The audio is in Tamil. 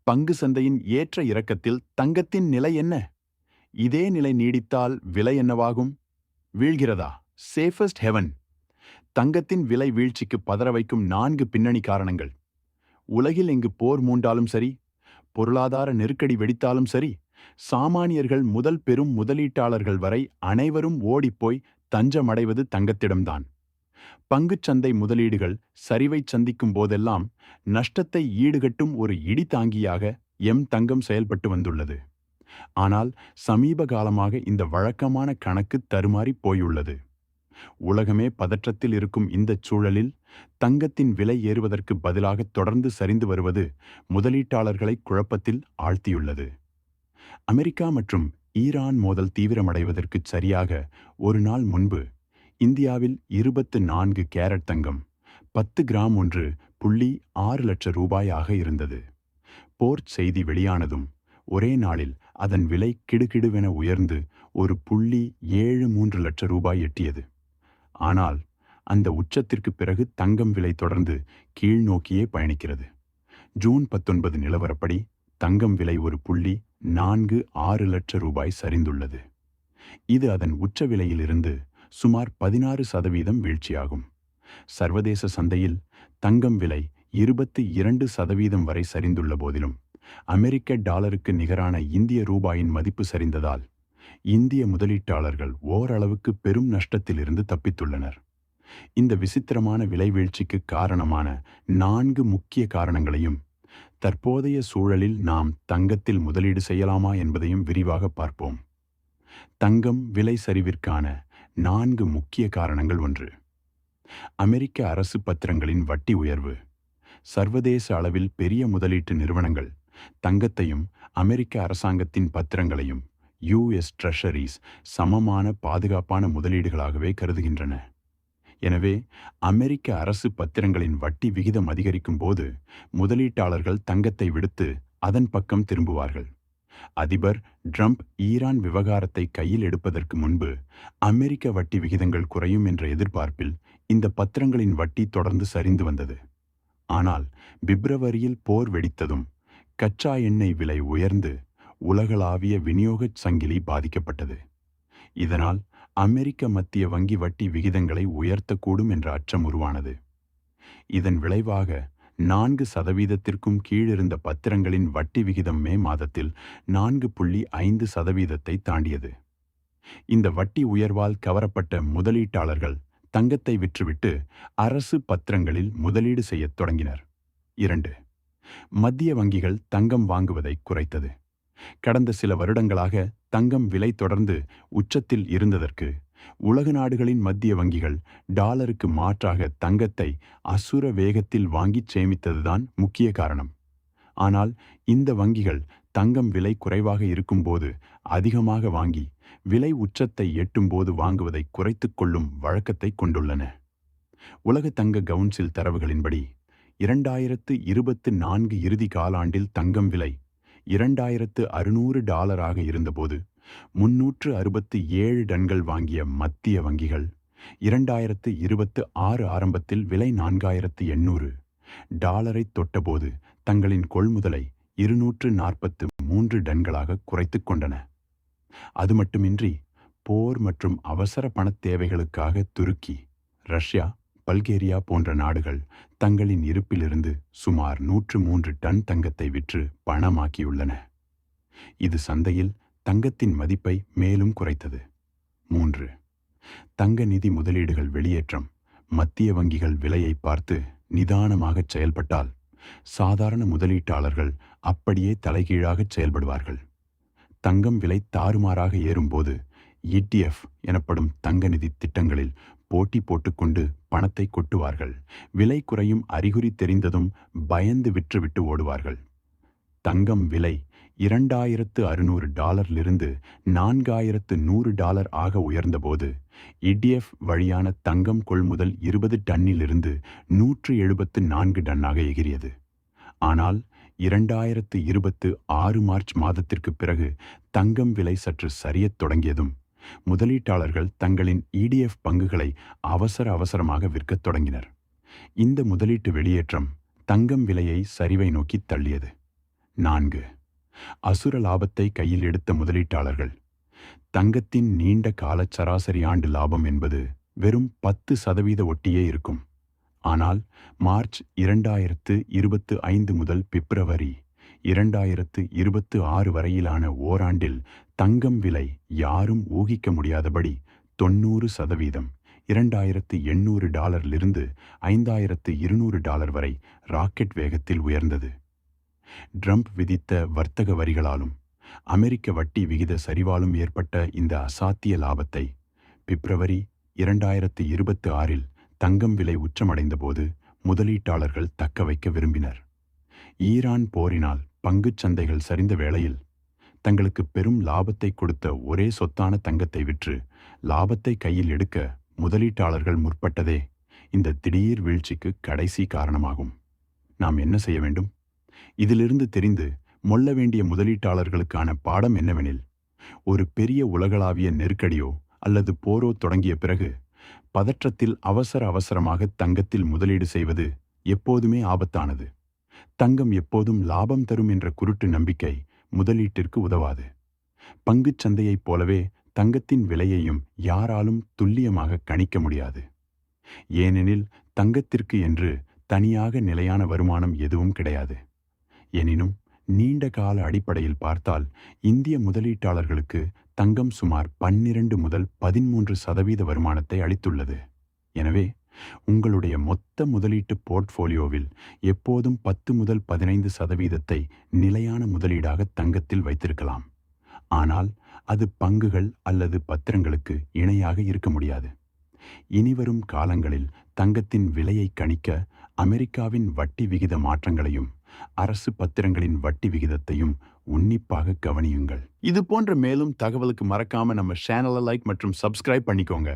பங்கு சந்தையின் ஏற்ற இறக்கத்தில் தங்கத்தின் நிலை என்ன? இதே நிலை நீடித்தால் விலை என்னவாகும்? வீழ்கிறதா? Safest haven. தங்கத்தின் விலை வீழ்ச்சிக்கு பதற வைக்கும் 4 பின்னணி காரணங்கள். உலகில் எங்கு போர் மூண்டாலும் சரி, பொருளாதார நெருக்கடி வெடித்தாலும் சரி, சாமானியர்கள் முதல் பெரும் முதலீட்டாளர்கள் வரை அனைவரும் ஓடிப்போய் தஞ்சமடைவது தங்கத்திடம்தான். பங்குச்சந்தை முதலீடுகள் சரிவைச் சந்திக்கும் போதெல்லாம் நஷ்டத்தை ஈடுகட்டும் ஒரு இடிதாங்கியாக தங்கம் செயல்பட்டு வந்துள்ளது. ஆனால் சமீப காலமாக இந்த வழக்கமான கணக்கு தருமாறி போயுள்ளது. உலகமே பதற்றத்தில் இருக்கும் இந்தச் சூழலில் தங்கத்தின் விலை ஏறுவதற்கு பதிலாக தொடர்ந்து சரிந்து வருவது முதலீட்டாளர்களை குழப்பத்தில் ஆழ்த்தியுள்ளது. அமெரிக்கா மற்றும் ஈரான் மோதல் தீவிரமடைவதற்கு சரியாக ஒரு நாள் முன்பு இந்தியாவில் 24 கேரட் தங்கம் 10 கிராம் 1.6 லட்சம் ரூபாயாக இருந்தது. போர் செய்தி வெளியானதும் ஒரே நாளில் அதன் விலை கிடுகிடுவென உயர்ந்து 1.73 லட்சம் ரூபாய் எட்டியது. ஆனால் அந்த உச்சத்திற்கு பிறகு தங்கம் விலை தொடர்ந்து கீழ்நோக்கியே பயணிக்கிறது. ஜூன் 19 நிலவரப்படி தங்கம் விலை 1.46 லட்சம் ரூபாய் சரிந்துள்ளது. இது அதன் உச்ச விலையிலிருந்து சுமார் 16% வீழ்ச்சியாகும். சர்வதேச சந்தையில் தங்கம் விலை 22% வரை சரிந்துள்ள போதிலும் அமெரிக்க டாலருக்கு நிகரான இந்திய ரூபாயின் மதிப்பு சரிந்ததால் இந்திய முதலீட்டாளர்கள் ஓரளவுக்கு பெரும் நஷ்டத்திலிருந்து தப்பித்துள்ளனர். இந்த விசித்திரமான விலை வீழ்ச்சிக்கு காரணமான 4 முக்கிய காரணங்களையும் தற்போதைய சூழலில் நாம் தங்கத்தில் முதலீடு செய்யலாமா என்பதையும் விரிவாக பார்ப்போம். தங்கம் விலை சரிவிற்கான 4 முக்கிய காரணங்கள். 1. அமெரிக்க அரசு பத்திரங்களின் வட்டி உயர்வு. சர்வதேச அளவில் பெரிய முதலீட்டு நிறுவனங்கள் தங்கத்தையும் அமெரிக்க அரசாங்கத்தின் பத்திரங்களையும் US ட்ரெஷரிஸ் சமமான பாதுகாப்பான முதலீடுகளாகவே கருதுகின்றன. எனவே அமெரிக்க அரசு பத்திரங்களின் வட்டி விகிதம் அதிகரிக்கும் போது முதலீட்டாளர்கள் தங்கத்தை விடுத்து அதன் பக்கம் திரும்புவார்கள். அதிபர் ட்ரம்ப் ஈரான் விவகாரத்தை கையில் எடுப்பதற்கு முன்பு அமெரிக்க வட்டி விகிதங்கள் குறையும் என்ற எதிர்பார்ப்பில் இந்த பத்திரங்களின் வட்டி தொடர்ந்து சரிந்து வந்தது. ஆனால் பிப்ரவரியில் போர் வெடித்ததும் கச்சா எண்ணெய் விலை உயர்ந்து உலகளாவிய விநியோகச் சங்கிலி பாதிக்கப்பட்டது. இதனால் அமெரிக்க மத்திய வங்கி வட்டி விகிதங்களை உயர்த்தக்கூடும் என்ற அச்சம் உருவானது. இதன் விளைவாக 4% கீழிருந்த பத்திரங்களின் வட்டி விகிதம் மே மாதத்தில் 4.5% தாண்டியது. இந்த வட்டி உயர்வால் கவரப்பட்ட முதலீட்டாளர்கள் தங்கத்தை விற்றுவிட்டு அரசு பத்திரங்களில் முதலீடு செய்யத் தொடங்கினர். 2. மத்திய வங்கிகள் தங்கம் வாங்குவதை குறைத்தது. கடந்த சில வருடங்களாக தங்கம் விலை தொடர்ந்து உச்சத்தில் இருந்ததற்கு உலக நாடுகளின் மத்திய வங்கிகள் டாலருக்கு மாற்றாக தங்கத்தை அசுர வேகத்தில் வாங்கிச் சேமித்ததுதான் முக்கிய காரணம். ஆனால் இந்த வங்கிகள் தங்கம் விலை குறைவாக இருக்கும்போது அதிகமாக வாங்கி விலை உச்சத்தை எட்டும்போது வாங்குவதை குறைத்துக் கொள்ளும் வழக்கத்தை கொண்டுள்ளன. உலக தங்க கவுன்சில் தரவுகளின்படி 2024 இறுதி காலாண்டில் தங்கம் விலை $2,600 இருந்தபோது 367 டன்கள் வாங்கிய மத்திய வங்கிகள் 2026 ஆரம்பத்தில் விலை $4,800 தொட்டபோது தங்களின் கொள்முதலை 243 டன்களாக குறைத்துக் கொண்டன. அது மட்டுமின்றி போர் மற்றும் அவசர பணத் தேவைகளுக்காக துருக்கி, ரஷ்யா, பல்கேரியா போன்ற நாடுகள் தங்களின் இருப்பிலிருந்து சுமார் 103 டன் தங்கத்தை விற்று பணமாக்கியுள்ளன. இது சந்தையில் தங்கத்தின் மதிப்பை மேலும் குறைத்தது. 3. தங்க நிதி முதலீடுகள் வெளியேற்றம். மத்திய வங்கிகள் விலையை பார்த்து நிதானமாகச் செயல்பட்டால் சாதாரண முதலீட்டாளர்கள் அப்படியே தலைகீழாகச் செயல்படுவார்கள். தங்கம் விலை தாறுமாறாக ஏறும்போது ETF எனப்படும் தங்க நிதி திட்டங்களில் போட்டி போட்டுக்கொண்டு பணத்தை கொட்டுவார்கள். விலை குறையும் அறிகுறி தெரிந்ததும் பயந்து விற்றுவிட்டு ஓடுவார்கள். தங்கம் விலை $2,600 $4,100 ஆக உயர்ந்தபோது ETF வழியான தங்கம் கொள்முதல் 20 டன்னிலிருந்து 174 டன்னாக எகிரியது. ஆனால் 2026 மார்ச் மாதத்திற்கு பிறகு தங்கம் விலை சற்று சரியத் தொடங்கியதும் முதலீட்டாளர்கள் தங்களின் ETF பங்குகளை அவசரமாக விற்கத் தொடங்கினர். இந்த முதலீட்டு வெளியேற்றம் தங்கம் விலையை சரிவை நோக்கி தள்ளியது. 4. அசுர லாபத்தை கையில் எடுத்த முதலீட்டாளர்கள். தங்கத்தின் நீண்ட கால சராசரி ஆண்டு லாபம் என்பது வெறும் 10% ஒட்டியே இருக்கும். ஆனால் மார்ச் 2025 முதல் பிப்ரவரி 2026 வரையிலான ஓராண்டில் தங்கம் விலை யாரும் ஊகிக்க முடியாதபடி 90% $2,800 $5,200 வரை ராக்கெட் வேகத்தில் உயர்ந்தது. ட்ரம்ப் விதித்த வர்த்தக வரிகளாலும் அமெரிக்க வட்டி விகித சரிவாலும் ஏற்பட்ட இந்த அசாத்திய லாபத்தை பிப்ரவரி 2026 தங்கம் விலை உச்சமடைந்தபோது முதலீட்டாளர்கள் தக்க வைக்க விரும்பினர். ஈரான் போரினால் பங்குச் சந்தைகள் சரிந்த வேளையில் தங்களுக்கு பெரும் லாபத்தை கொடுத்த ஒரே சொத்தான தங்கத்தை விற்று லாபத்தை கையில் எடுக்க முதலீட்டாளர்கள் முற்பட்டதே இந்த திடீர் வீழ்ச்சிக்கு கடைசி காரணமாகும். நாம் என்ன செய்ய வேண்டும்? இதிலிருந்து தெரிந்து மொள்ள வேண்டிய முதலீட்டாளர்களுக்கான பாடம் என்னவெனில், ஒரு பெரிய உலகளாவிய நெருக்கடியோ அல்லது போரோ தொடங்கிய பிறகு பதற்றத்தில் அவசரமாக தங்கத்தில் முதலீடு செய்வது எப்போதுமே ஆபத்தானது. தங்கம் எப்போதும் லாபம் தரும் என்ற குருட்டு நம்பிக்கை முதலீட்டிற்கு உதவாது. பங்குச் சந்தையைப் போலவே தங்கத்தின் விலையையும் யாராலும் துல்லியமாக கணிக்க முடியாது. ஏனெனில் தங்கத்திற்கு என்று தனியாக நிலையான வருமானம் எதுவும் கிடையாது. எனினும் நீண்ட கால அடிப்படையில் பார்த்தால் இந்திய முதலீட்டாளர்களுக்கு தங்கம் சுமார் 12 முதல் 13% வருமானத்தை அளித்துள்ளது. எனவே உங்களுடைய மொத்த முதலீட்டு போர்ட்ஃபோலியோவில் எப்போதும் 10 முதல் 15% நிலையான முதலீடாக தங்கத்தில் வைத்திருக்கலாம். ஆனால் அது பங்குகள் அல்லது பத்திரங்களுக்கு இணையாக இருக்க முடியாது. இனிவரும் காலங்களில் தங்கத்தின் விலையை கணிக்க அமெரிக்காவின் வட்டி விகித மாற்றங்களையும் அரசு பத்திரங்களின் வட்டி விகிதத்தையும் உன்னிப்பாக கவனியுங்கள். இது போன்ற மேலும் தகவலுக்கு மறக்காம நம்ம சேனலை லைக் மற்றும் சப்ஸ்கிரைப் பண்ணிக்கோங்க.